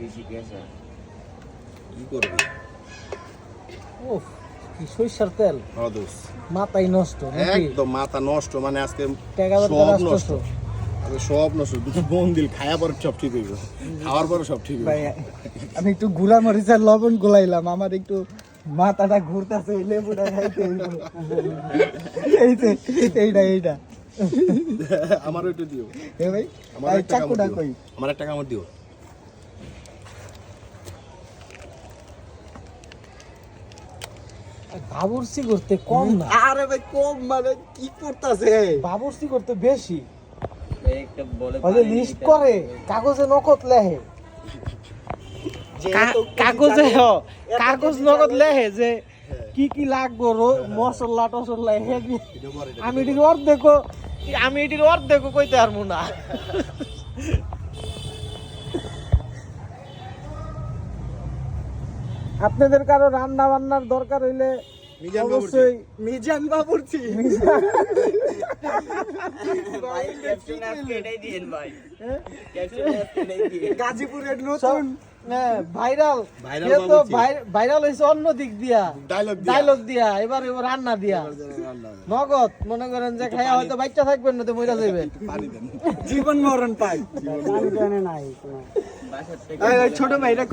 বেশি গেছে। কি করবি? ওহ, কি সরিষার তেল, মাথাই নষ্ট নাকি? একদম মাথা নষ্ট, মানে আজকে টাকা সব দরকার নষ্ট। আসতেছো। আরে সব নষ্ট, দুটো বোন দিল, খাওয়া পরে সব ঠিক হইব, খাওয়ার পরে সব ঠিক হইব। ভাই আমি একটু গুড়া মরিচ আর লবণ গোলাইলাম, আমার একটু মাথাটা ঘুরতেছে, লেবুটা খাইতে হইব। এইটা আমারও একটু দিও। এ ভাই আমার এই একটা কামড় চাকুটা দিও। কই? আমার একটা কামড় দিও। বাবুর্চি করতে কম না, আরে ভাই কম মানে কি করতেছে? বাবুর্চি করতে বেশি। একটা বলে ওই যে লিস্ট করে কাগজে নকদ লেহে, কাগজে কাগজ নগদ লেহে যে কি কি লাগবো, মশলা টসলা হেবি। আমি এটির অর্ধেক কইতে পারবো না। আপনাদের কারো রান্না বান্নার দরকার হইলে অবশ্যই মিজান বাবুর্চি ভাই ক্যাপশন আজকে এটাই দিয়েন ভাই। ক্যাপশন আজকে এটাই দিয়েন। গাজীপুরের নতুন ভাইরাল Viral তো বাবুর্চি। ভাইরাল হয়েছে অন্য দিক দিয়া, ডায়লগ দিয়া, এবার রান্না দিয়া নগদ। মনে করেন যে খাইয়া হয়তো বাচ্চা থাকবেন না, তো মইরা যাবে। পানি দেন। জীবন মরণ পাই। বাসার থেকে ছোট ভাইরা